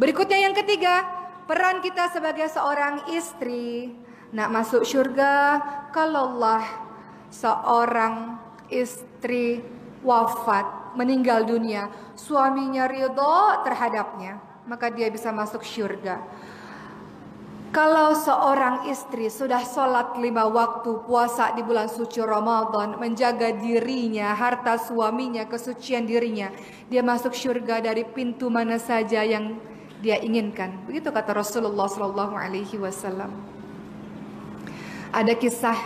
Berikutnya yang ketiga, peran kita sebagai seorang istri nak masuk syurga kalaulah seorang istri wafat, meninggal dunia, suaminya ridha terhadapnya, maka dia bisa masuk syurga. Kalau seorang istri sudah sholat 5 waktu, puasa di bulan suci Ramadan, menjaga dirinya, harta suaminya, kesucian dirinya, dia masuk syurga dari pintu mana saja yang dia inginkan. Begitu kata Rasulullah SAW. Ada kisah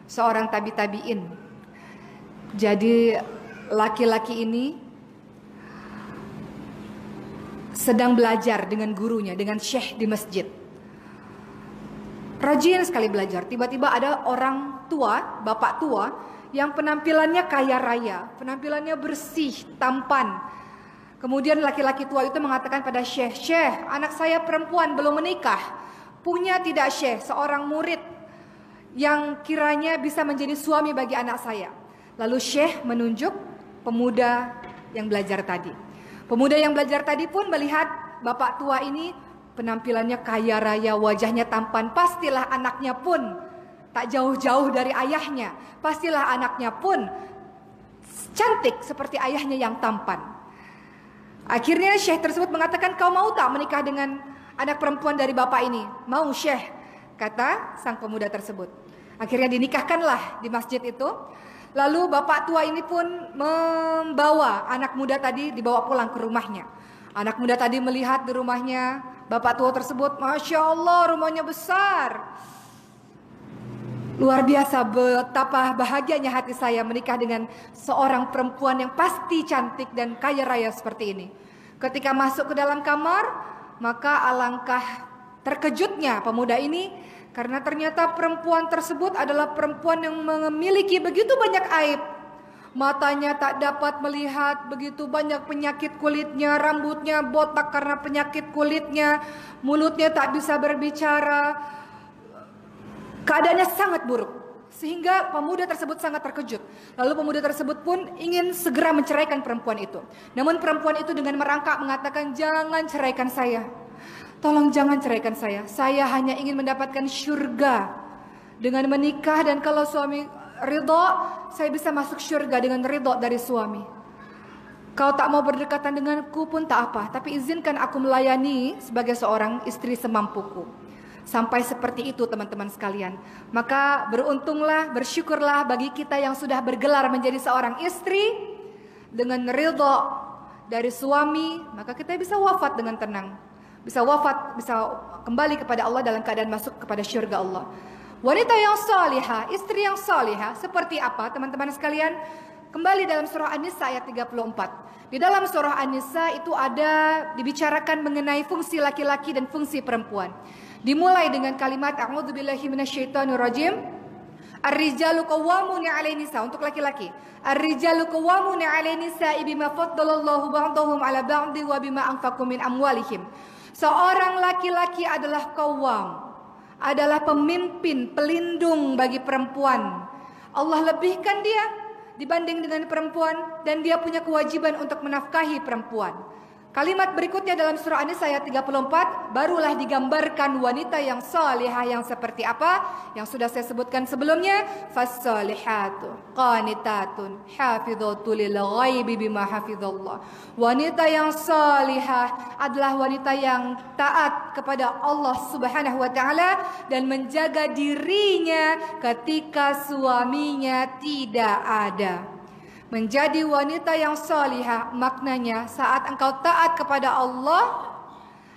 seorang tabi'in. Jadi laki-laki ini sedang belajar dengan gurunya, dengan syekh di masjid. Rajin sekali belajar. Tiba-tiba ada orang tua, bapak tua, yang penampilannya kaya raya, penampilannya bersih, tampan. Kemudian laki-laki tua itu mengatakan pada syekh, "Syekh, anak saya perempuan belum menikah. Punya tidak syekh seorang murid yang kiranya bisa menjadi suami bagi anak saya?" Lalu syekh menunjuk pemuda yang belajar tadi. Pemuda yang belajar tadi pun melihat bapak tua ini penampilannya kaya raya, wajahnya tampan. Pastilah anaknya pun tak jauh-jauh dari ayahnya. Pastilah anaknya pun cantik seperti ayahnya yang tampan. Akhirnya syekh tersebut mengatakan, "Kau mau tak menikah dengan anak perempuan dari bapak ini?" "Mau syekh," kata sang pemuda tersebut. Akhirnya dinikahkanlah di masjid itu. Lalu bapak tua ini pun membawa anak muda tadi, dibawa pulang ke rumahnya. Anak muda tadi melihat di rumahnya bapak tua tersebut, "Masya Allah, rumahnya besar. Luar biasa, betapa bahagianya hati saya menikah dengan seorang perempuan yang pasti cantik dan kaya raya seperti ini." Ketika masuk ke dalam kamar, maka alangkah terkejutnya pemuda ini, karena ternyata perempuan tersebut adalah perempuan yang memiliki begitu banyak aib. Matanya tak dapat melihat, begitu banyak penyakit kulitnya, rambutnya botak karena penyakit kulitnya, mulutnya tak bisa berbicara. Keadaannya sangat buruk, sehingga pemuda tersebut sangat terkejut. Lalu pemuda tersebut pun ingin segera menceraikan perempuan itu. Namun perempuan itu dengan merangkak mengatakan, "Jangan ceraikan saya. Tolong jangan ceraikan saya. Saya hanya ingin mendapatkan syurga dengan menikah, dan kalau suami ridho, saya bisa masuk syurga dengan ridho dari suami. Kau tak mau berdekatan denganku pun tak apa, tapi izinkan aku melayani sebagai seorang istri semampuku." Sampai seperti itu teman-teman sekalian. Maka beruntunglah, bersyukurlah bagi kita yang sudah bergelar menjadi seorang istri dengan ridho dari suami, maka kita bisa wafat dengan tenang. Bisa wafat, bisa kembali kepada Allah dalam keadaan masuk kepada syurga Allah. Wanita yang salihah, istri yang salihah seperti apa teman-teman sekalian? Kembali dalam surah An-Nisa ayat 34. Di dalam surah An-Nisa itu ada dibicarakan mengenai fungsi laki-laki dan fungsi perempuan. Dimulai dengan kalimat a'udzubillahi minasyaitonirrajim. Ar-rijalu qawwamuna 'alan nisa, untuk laki-laki. Ar-rijalu qawwamuna 'alan nisa'i bima faddalallahu ba'dahum 'ala ba'di wa bima anfaqu min amwalihim. Seorang laki-laki adalah qawwam, adalah pemimpin, pelindung bagi perempuan. Allah lebihkan dia dibanding dengan perempuan, dan dia punya kewajiban untuk menafkahi perempuan. Kalimat berikutnya dalam surah An-Nisa ayat 34, barulah digambarkan wanita yang salihah yang seperti apa yang sudah saya sebutkan sebelumnya. Fas-salihatu qanitatun hafizatu lil ghaibi bima hafizallah. Wanita yang salihah adalah wanita yang taat kepada Allah Subhanahu wa taala dan menjaga dirinya ketika suaminya tidak ada. Menjadi wanita yang salihah maknanya saat engkau taat kepada Allah,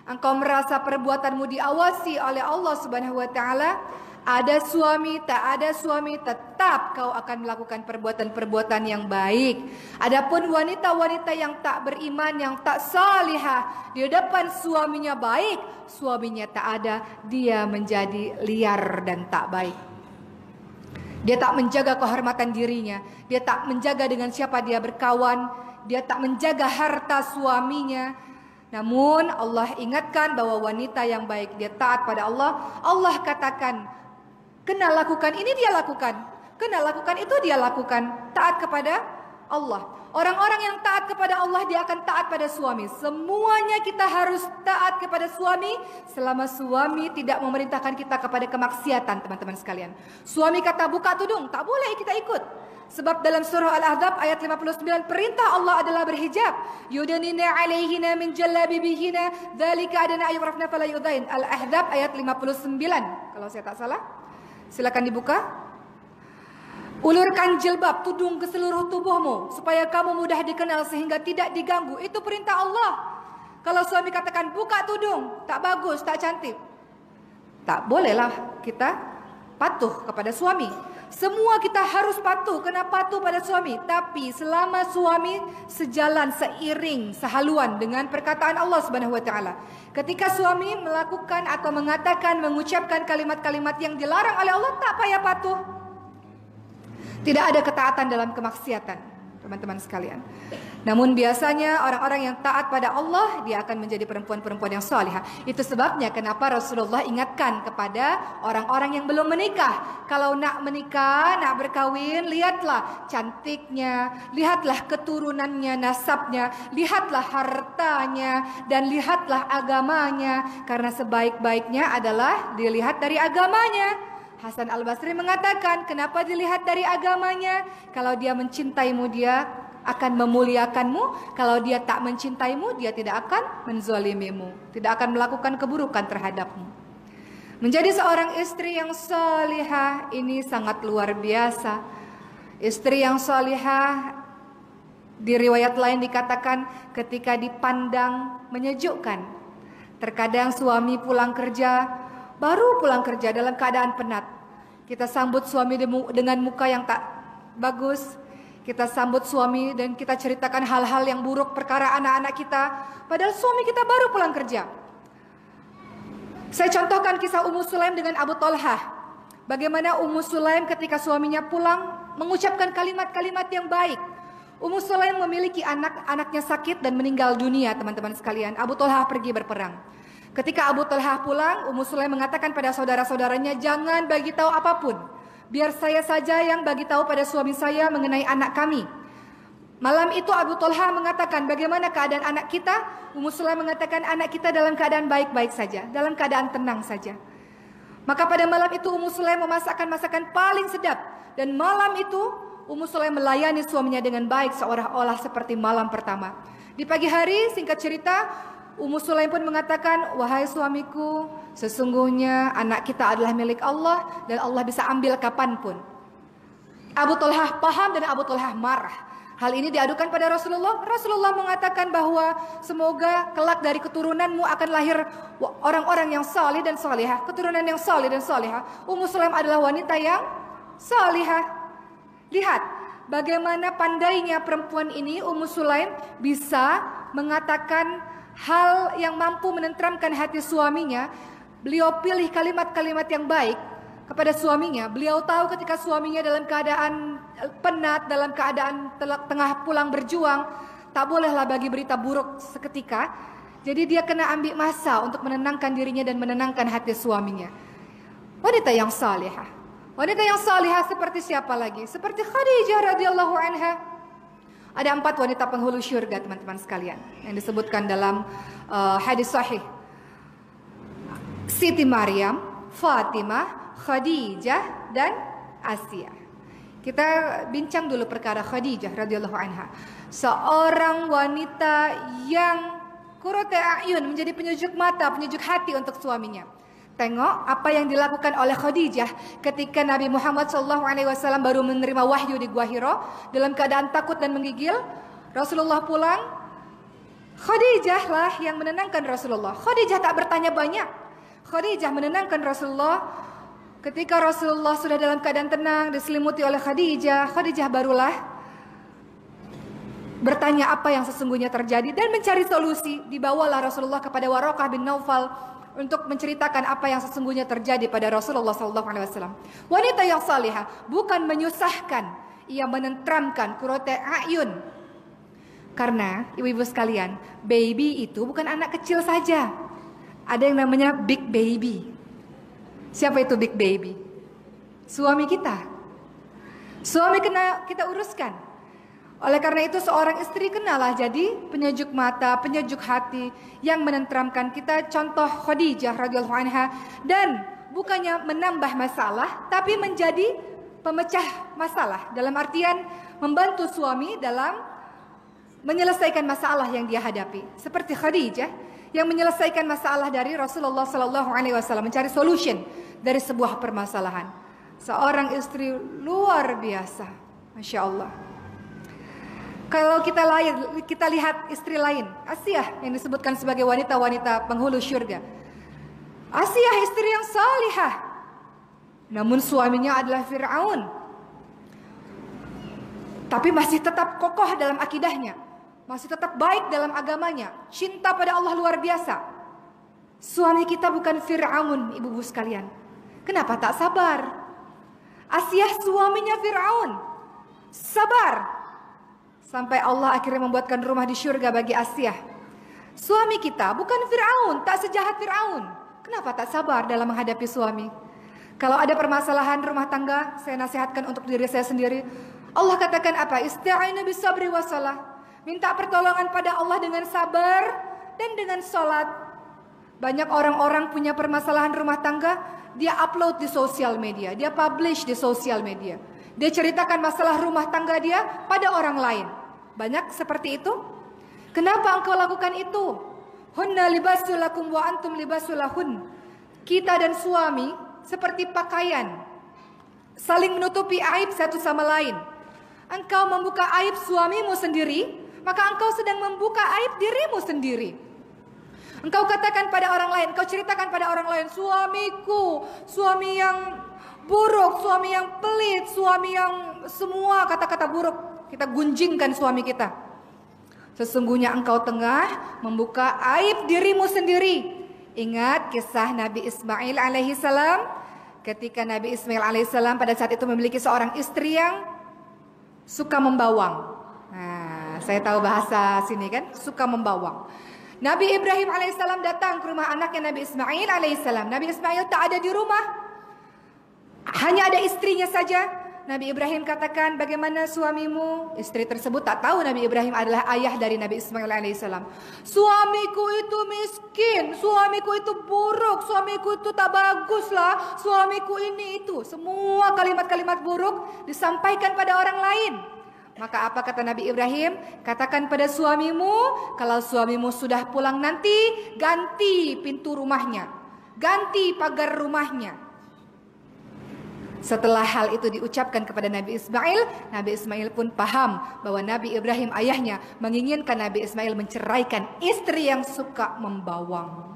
engkau merasa perbuatanmu diawasi oleh Allah Subhanahu wa taala. Ada suami, tak ada suami, tetap kau akan melakukan perbuatan-perbuatan yang baik. Adapun wanita-wanita yang tak beriman, yang tak salihah, di depan suaminya baik, suaminya tak ada, dia menjadi liar dan tak baik. Dia tak menjaga kehormatan dirinya, dia tak menjaga dengan siapa dia berkawan, dia tak menjaga harta suaminya. Namun Allah ingatkan bahwa wanita yang baik dia taat pada Allah. Allah katakan, kena lakukan ini dia lakukan, kena lakukan itu dia lakukan. Taat kepada Allah. Orang-orang yang taat kepada Allah, dia akan taat pada suami. Semuanya kita harus taat kepada suami selama suami tidak memerintahkan kita kepada kemaksiatan, teman-teman sekalian. Suami kata buka tudung, tak boleh kita ikut. Sebab dalam surah Al-Ahzab ayat 59, perintah Allah adalah berhijab. Yudanina alaihina min jallabibihina dzalika adana ayyurafna fala yudain. Al-Ahzab ayat 59 kalau saya tak salah. Silakan dibuka. Ulurkan jilbab, tudung ke seluruh tubuhmu supaya kamu mudah dikenal sehingga tidak diganggu. Itu perintah Allah. Kalau suami katakan buka tudung, tak bagus, tak cantik, tak bolehlah kita patuh kepada suami. Semua kita harus patuh, kena patuh pada suami. Tapi selama suami sejalan, seiring, sehaluan dengan perkataan Allah Subhanahu wa taala. Ketika suami melakukan atau mengatakan, mengucapkan kalimat-kalimat yang dilarang oleh Allah, tak payah patuh. Tidak ada ketaatan dalam kemaksiatan, teman-teman sekalian. Namun biasanya orang-orang yang taat pada Allah, dia akan menjadi perempuan-perempuan yang salihah. Itu sebabnya kenapa Rasulullah ingatkan kepada orang-orang yang belum menikah. Kalau nak menikah, nak berkawin, lihatlah cantiknya, lihatlah keturunannya, nasabnya, lihatlah hartanya, dan lihatlah agamanya. Karena sebaik-baiknya adalah dilihat dari agamanya. Hasan Al-Basri mengatakan, kenapa dilihat dari agamanya? Kalau dia mencintaimu, dia akan memuliakanmu. Kalau dia tak mencintaimu, dia tidak akan menzalimimu, tidak akan melakukan keburukan terhadapmu. Menjadi seorang istri yang salihah ini sangat luar biasa. Istri yang salihah di riwayat lain dikatakan ketika dipandang menyejukkan. Terkadang suami pulang kerja, baru pulang kerja dalam keadaan penat. Kita sambut suami dengan muka yang tak bagus. Kita sambut suami dan kita ceritakan hal-hal yang buruk, perkara anak-anak kita. Padahal suami kita baru pulang kerja. Saya contohkan kisah Ummu Sulaim dengan Abu Talhah. Bagaimana Ummu Sulaim ketika suaminya pulang mengucapkan kalimat-kalimat yang baik. Ummu Sulaim memiliki anaknya sakit dan meninggal dunia, teman-teman sekalian. Abu Talhah pergi berperang. Ketika Abu Talhah pulang, Ummu Sulaim mengatakan pada saudara-saudaranya, jangan bagi tahu apapun. Biar saya saja yang bagi tahu pada suami saya mengenai anak kami. Malam itu Abu Talhah mengatakan, bagaimana keadaan anak kita? Ummu Sulaim mengatakan, anak kita dalam keadaan baik-baik saja, dalam keadaan tenang saja. Maka pada malam itu Ummu Sulaim memasakkan masakan paling sedap. Dan malam itu Ummu Sulaim melayani suaminya dengan baik, seolah-olah seperti malam pertama. Di pagi hari, singkat cerita, Ummu Sulaim pun mengatakan, wahai suamiku, sesungguhnya anak kita adalah milik Allah dan Allah bisa ambil kapanpun. Abu Talhah paham dan Abu Talhah marah. Hal ini diadukan pada Rasulullah. Rasulullah mengatakan bahwa semoga kelak dari keturunanmu akan lahir orang-orang yang salih dan salihah, keturunan yang salih dan salihah. Ummu Sulaim adalah wanita yang salihah. Lihat bagaimana pandainya perempuan ini, Ummu Sulaim bisa mengatakan hal yang mampu menenteramkan hati suaminya. Beliau pilih kalimat-kalimat yang baik kepada suaminya. Beliau tahu ketika suaminya dalam keadaan penat, dalam keadaan tengah pulang berjuang, tak bolehlah bagi berita buruk seketika. Jadi dia kena ambil masa untuk menenangkan dirinya dan menenangkan hati suaminya. Wanita yang salihah. Wanita yang salihah seperti siapa lagi? Seperti Khadijah radhiyallahu anha. Ada 4 wanita penghulu syurga, teman-teman sekalian, yang disebutkan dalam hadis sahih. Siti Maryam, Fatimah, Khadijah, dan Asia. Kita bincang dulu perkara Khadijah radhiyallahu anha. Seorang wanita yang qurratu a'yun, menjadi penyejuk mata, penyejuk hati untuk suaminya. Tengok apa yang dilakukan oleh Khadijah ketika Nabi Muhammad SAW baru menerima wahyu di Gua Hira dalam keadaan takut dan menggigil. Rasulullah pulang, Khadijah lah yang menenangkan Rasulullah. Khadijah tak bertanya banyak. Khadijah menenangkan Rasulullah. Ketika Rasulullah sudah dalam keadaan tenang, diselimuti oleh Khadijah, Khadijah barulah bertanya apa yang sesungguhnya terjadi dan mencari solusi. Dibawalah Rasulullah kepada Waraqah bin Naufal untuk menceritakan apa yang sesungguhnya terjadi pada Rasulullah SAW. Wanita yang salihah bukan menyusahkan, ia menenteramkan, qurratu a'yun. Karena ibu-ibu sekalian, baby itu bukan anak kecil saja. Ada yang namanya big baby. Siapa itu big baby? Suami kita. Suami kena kita uruskan. Oleh karena itu seorang istri kenalah jadi penyejuk mata, penyejuk hati yang menenteramkan kita. Contoh Khadijah radhiyallahu anha, dan bukannya menambah masalah tapi menjadi pemecah masalah, dalam artian membantu suami dalam menyelesaikan masalah yang dia hadapi. Seperti Khadijah yang menyelesaikan masalah dari Rasulullah sallallahu alaihi wasallam, mencari solution dari sebuah permasalahan. Seorang istri luar biasa, Masya Allah. Kalau kita lihat istri lain, Asiyah yang disebutkan sebagai wanita-wanita penghulu syurga. Asiyah istri yang salihah, namun suaminya adalah Fir'aun. Tapi masih tetap kokoh dalam akidahnya, masih tetap baik dalam agamanya, cinta pada Allah luar biasa. Suami kita bukan Fir'aun, ibu-ibu sekalian. Kenapa tak sabar? Asiyah suaminya Fir'aun, sabar. Sampai Allah akhirnya membuatkan rumah di syurga bagi Asiyah. Suami kita bukan Fir'aun, tak sejahat Fir'aun. Kenapa tak sabar dalam menghadapi suami? Kalau ada permasalahan rumah tangga, saya nasihatkan untuk diri saya sendiri. Allah katakan apa? Ista'inu bisabri wassalah. Minta pertolongan pada Allah dengan sabar dan dengan sholat. Banyak orang-orang punya permasalahan rumah tangga, dia upload di sosial media, dia publish di sosial media. Dia ceritakan masalah rumah tangga dia pada orang lain. Banyak seperti itu. Kenapa engkau lakukan itu? Hunna libasul lakum wa antum libasul lahun. Kita dan suami seperti pakaian, saling menutupi aib satu sama lain. Engkau membuka aib suamimu sendiri, maka engkau sedang membuka aib dirimu sendiri. Engkau katakan pada orang lain, engkau ceritakan pada orang lain, suamiku, suami yang buruk, suami yang pelit, suami yang semua kata-kata buruk. Kita gunjingkan suami kita. Sesungguhnya engkau tengah membuka aib dirimu sendiri. Ingat kisah Nabi Ismail alaihi salam. Ketika Nabi Ismail alaihi salam pada saat itu memiliki seorang istri yang suka membawang. Nah, saya tahu bahasa sini kan, suka membawang. Nabi Ibrahim alaihissalam datang ke rumah anaknya Nabi Ismail alaihissalam. Nabi Ismail tak ada di rumah, hanya ada istrinya saja. Nabi Ibrahim katakan, bagaimana suamimu? Istri tersebut tak tahu Nabi Ibrahim adalah ayah dari Nabi Ismail alaihissalam. Suamiku itu miskin, suamiku itu buruk, suamiku itu tak baguslah, suamiku ini itu. Semua kalimat-kalimat buruk disampaikan pada orang lain. Maka apa kata Nabi Ibrahim? Katakan pada suamimu, kalau suamimu sudah pulang nanti, ganti pintu rumahnya, ganti pagar rumahnya. Setelah hal itu diucapkan kepada Nabi Ismail pun paham bahwa Nabi Ibrahim ayahnya menginginkan Nabi Ismail menceraikan istri yang suka membawang,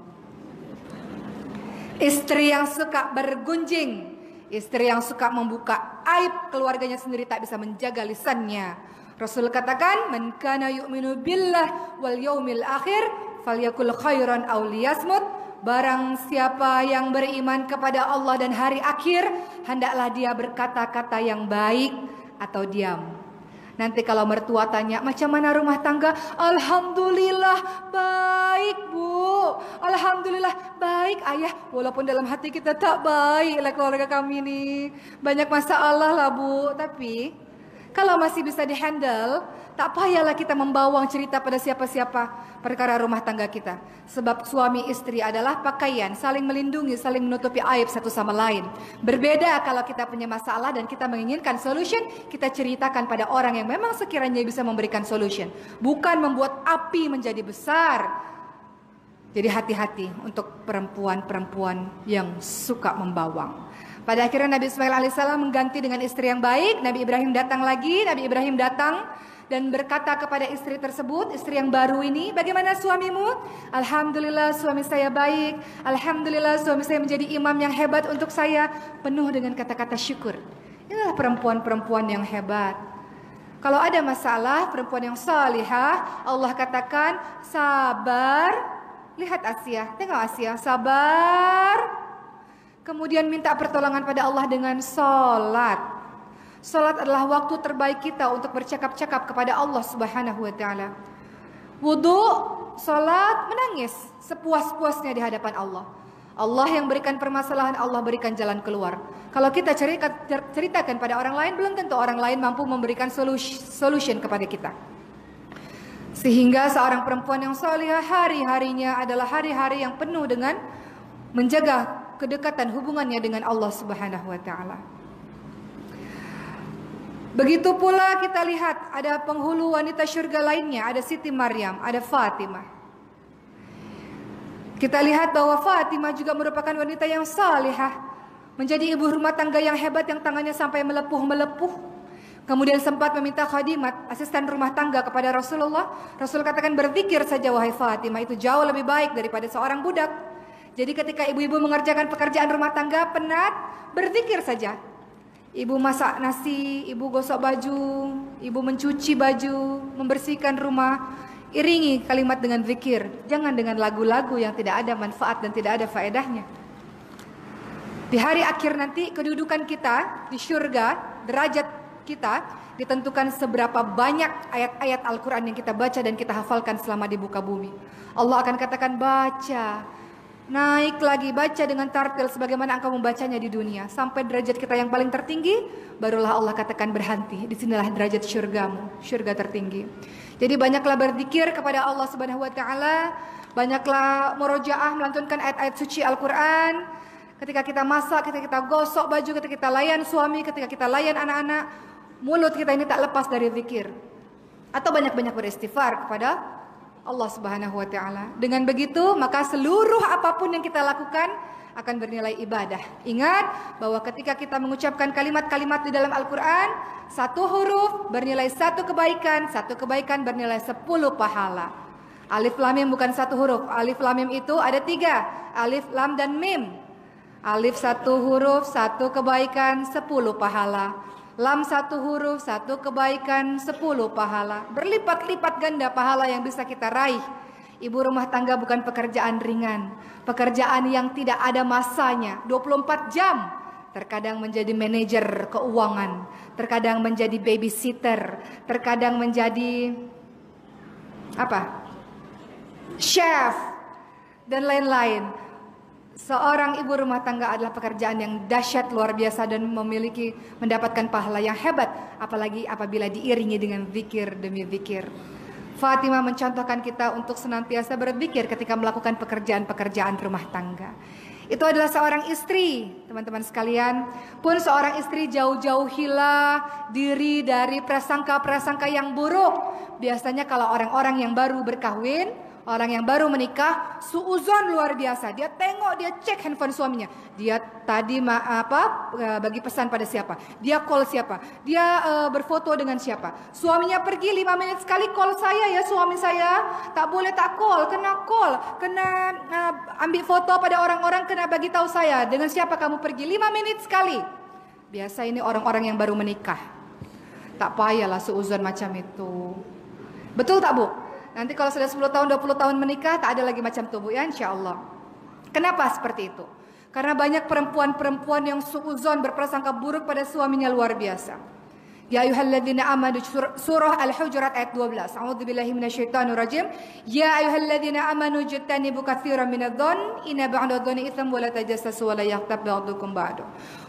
istri yang suka bergunjing, istri yang suka membuka aib keluarganya sendiri, tak bisa menjaga lisannya. Rasul katakan, man kana yu'minu billah wal yaumil akhir falyakul khairan aw liyasmut. Barang siapa yang beriman kepada Allah dan hari akhir, hendaklah dia berkata-kata yang baik atau diam. Nanti kalau mertua tanya, macam mana rumah tangga? Alhamdulillah baik bu, alhamdulillah baik ayah. Walaupun dalam hati kita tak baik lah keluarga kami nih, banyak masalah lah bu. Tapi kalau masih bisa dihandle, tak payahlah kita membawang cerita pada siapa-siapa perkara rumah tangga kita. Sebab suami istri adalah pakaian, saling melindungi, saling menutupi aib satu sama lain. Berbeda kalau kita punya masalah dan kita menginginkan solution, kita ceritakan pada orang yang memang sekiranya bisa memberikan solution, bukan membuat api menjadi besar. Jadi hati-hati untuk perempuan-perempuan yang suka membawang. Pada akhirnya Nabi Ismail alaihissalam mengganti dengan istri yang baik. Nabi Ibrahim datang lagi. Nabi Ibrahim datang dan berkata kepada istri tersebut, istri yang baru ini, bagaimana suamimu? Alhamdulillah suami saya baik. Alhamdulillah suami saya menjadi imam yang hebat untuk saya. Penuh dengan kata-kata syukur. Inilah perempuan-perempuan yang hebat. Kalau ada masalah, perempuan yang salihah, Allah katakan sabar. Lihat Asiyah, tengok Asiyah, sabar. Kemudian minta pertolongan pada Allah dengan sholat. Sholat adalah waktu terbaik kita untuk bercakap-cakap kepada Allah Subhanahu wa ta'ala. Wudu, sholat, menangis sepuas-puasnya di hadapan Allah. Allah yang berikan permasalahan, Allah berikan jalan keluar. Kalau kita ceritakan pada orang lain, belum tentu orang lain mampu memberikan solution kepada kita. Sehingga seorang perempuan yang salihah hari-harinya adalah hari-hari yang penuh dengan menjaga kedekatan hubungannya dengan Allah Subhanahu wa taala. Begitu pula kita lihat ada penghulu wanita syurga lainnya, ada Siti Maryam, ada Fatimah. Kita lihat bahwa Fatimah juga merupakan wanita yang salihah, menjadi ibu rumah tangga yang hebat yang tangannya sampai melepuh-melepuh. Kemudian sempat meminta khadimat, asisten rumah tangga kepada Rasulullah. Rasul katakan, berzikir saja wahai Fatimah, itu jauh lebih baik daripada seorang budak. Jadi ketika ibu-ibu mengerjakan pekerjaan rumah tangga penat, berzikir saja. Ibu masak nasi, ibu gosok baju, ibu mencuci baju, membersihkan rumah. Iringi kalimat dengan zikir, jangan dengan lagu-lagu yang tidak ada manfaat dan tidak ada faedahnya. Di hari akhir nanti kedudukan kita di syurga, derajat kita ditentukan seberapa banyak ayat-ayat Al-Quran yang kita baca dan kita hafalkan selama di muka bumi. Allah akan katakan baca, naik lagi, baca dengan tartil sebagaimana engkau membacanya di dunia. Sampai derajat kita yang paling tertinggi, barulah Allah katakan berhenti. Disinilah derajat syurgamu, syurga tertinggi. Jadi banyaklah berzikir kepada Allah Subhanahu wa taala, banyaklah murojaah, melantunkan ayat-ayat suci Al-Qur'an. Ketika kita masak, ketika kita gosok baju, ketika kita layan suami, ketika kita layan anak-anak, mulut kita ini tak lepas dari zikir. Atau banyak-banyak beristighfar kepada Allah Subhanahu wa taala. Dengan begitu, maka seluruh apapun yang kita lakukan akan bernilai ibadah. Ingat bahwa ketika kita mengucapkan kalimat-kalimat di dalam Al-Quran, satu huruf bernilai satu kebaikan bernilai 10 pahala. Alif lam mim bukan satu huruf. Alif lam mim itu ada 3. Alif, lam, dan mim. Alif satu huruf, satu kebaikan, 10 pahala. Lam satu huruf, satu kebaikan, 10 pahala. Berlipat-lipat ganda pahala yang bisa kita raih. Ibu rumah tangga bukan pekerjaan ringan, pekerjaan yang tidak ada masanya, 24 jam. Terkadang menjadi manajer keuangan, terkadang menjadi babysitter, terkadang menjadi chef, dan lain-lain. Seorang ibu rumah tangga adalah pekerjaan yang dahsyat luar biasa dan mendapatkan pahala yang hebat, apalagi apabila diiringi dengan zikir demi zikir. Fatimah mencontohkan kita untuk senantiasa berzikir ketika melakukan pekerjaan-pekerjaan rumah tangga. Itu adalah seorang istri, teman-teman sekalian. Pun seorang istri jauh-jauhilah diri dari prasangka-prasangka yang buruk. Biasanya kalau orang-orang yang baru berkahwin, orang yang baru menikah, suuzon luar biasa. Dia tengok, dia cek handphone suaminya. Dia tadi bagi pesan pada siapa? Dia call siapa? Dia berfoto dengan siapa? Suaminya pergi 5 menit sekali call saya ya suami saya. Tak boleh tak call, kena ambil foto pada orang-orang, kena bagi tahu saya dengan siapa kamu pergi 5 menit sekali. Biasa ini orang-orang yang baru menikah. Tak payahlah suuzon macam itu. Betul tak, Bu? Nanti kalau sudah 10 tahun, 20 tahun menikah, tak ada lagi macam itu, Bu, ya, insya Allah. Kenapa seperti itu? Karena banyak perempuan-perempuan yang suuzon, berprasangka buruk pada suaminya luar biasa. Ya ayyuhalladzina amanu, surah Al-Hujurat ayat 12. A'udzubillahi minasyaitonirrajim. Ya ayyuhalladzina amanu jtanibu katsiran minadh-dhonn inna ba'dadh-dhonni itsmun wa la tajassasu wa la yaghtab ba'dukum ba'da.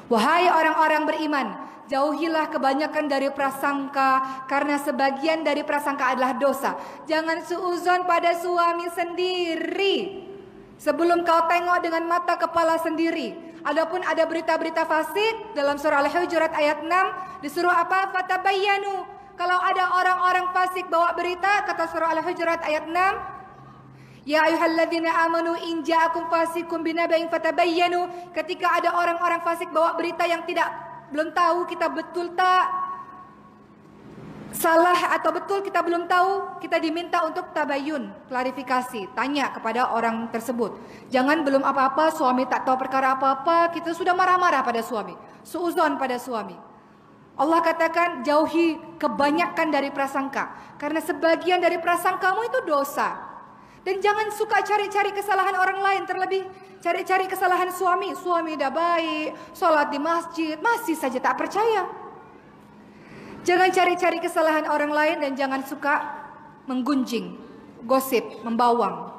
Wahai orang-orang beriman, jauhilah kebanyakan dari prasangka, karena sebagian dari prasangka adalah dosa. Jangan suuzon pada suami sendiri sebelum kau tengok dengan mata kepala sendiri. Adapun ada berita-berita fasik dalam surah Al-Hujurat ayat 6, disuruh apa? Fatabayyanu. Kalau ada orang-orang fasik bawa berita, kata surah Al-Hujurat ayat 6, ya ayyuhalladzina amanu in ja'akum fasiqun binaba'in fatabayyanu. Ketika ada orang-orang fasik bawa berita yang belum tahu kita betul tak salah atau betul kita belum tahu, kita diminta untuk tabayyun, klarifikasi, tanya kepada orang tersebut. Jangan belum apa-apa suami tak tahu perkara apa-apa, kita sudah marah-marah pada suami, suuzon pada suami. Allah katakan jauhi kebanyakan dari prasangka, karena sebagian dari prasangkamu itu dosa. Dan jangan suka cari-cari kesalahan orang lain, terlebih cari-cari kesalahan suami. Suami dah baik, sholat di masjid, masih saja tak percaya. Jangan cari-cari kesalahan orang lain dan jangan suka menggunjing, gosip, membawang.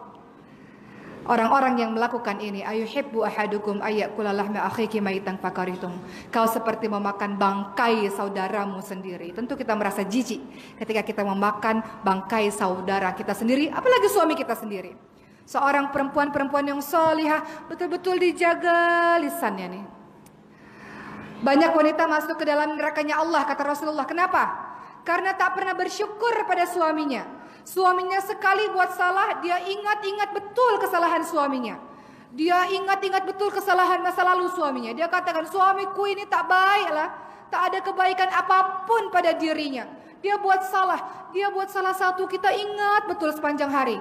Orang-orang yang melakukan ini, ayuhibbu ahadukum ayyakula lahma akhiki maitan fakarihtum. Kau seperti memakan bangkai saudaramu sendiri. Tentu kita merasa jijik ketika kita memakan bangkai saudara kita sendiri, apalagi suami kita sendiri. Seorang perempuan-perempuan yang salihah betul-betul dijaga lisannya nih. Banyak wanita masuk ke dalam nerakanya Allah, kata Rasulullah. Kenapa? Karena tak pernah bersyukur pada suaminya. Suaminya sekali buat salah, dia ingat-ingat betul kesalahan suaminya. Dia ingat-ingat betul kesalahan masa lalu suaminya. Dia katakan, suamiku ini tak baik lah. Tak ada kebaikan apapun pada dirinya. Dia buat salah satu, kita ingat betul sepanjang hari.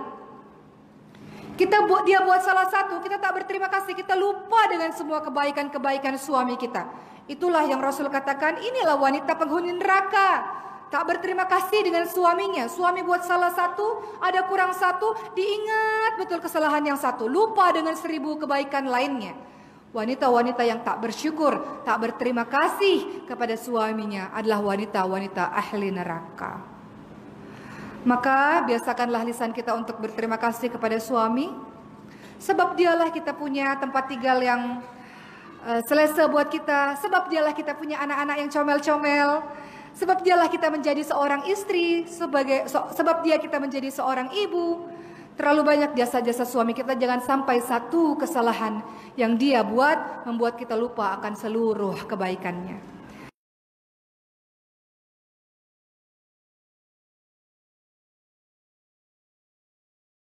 Dia buat salah satu, kita tak berterima kasih. Kita lupa dengan semua kebaikan-kebaikan suami kita. Itulah yang Rasul katakan, inilah wanita penghuni neraka. Tak berterima kasih dengan suaminya. Suami buat salah satu, ada kurang satu, diingat betul kesalahan yang satu. Lupa dengan 1000 kebaikan lainnya. Wanita-wanita yang tak bersyukur, tak berterima kasih kepada suaminya adalah wanita-wanita ahli neraka. Maka biasakanlah lisan kita untuk berterima kasih kepada suami. Sebab dialah kita punya tempat tinggal yang selesa buat kita. Sebab dialah kita punya anak-anak yang comel-comel. Sebab dialah kita menjadi seorang istri, sebab dia kita menjadi seorang ibu. Terlalu banyak jasa-jasa suami kita, jangan sampai satu kesalahan yang dia buat membuat kita lupa akan seluruh kebaikannya.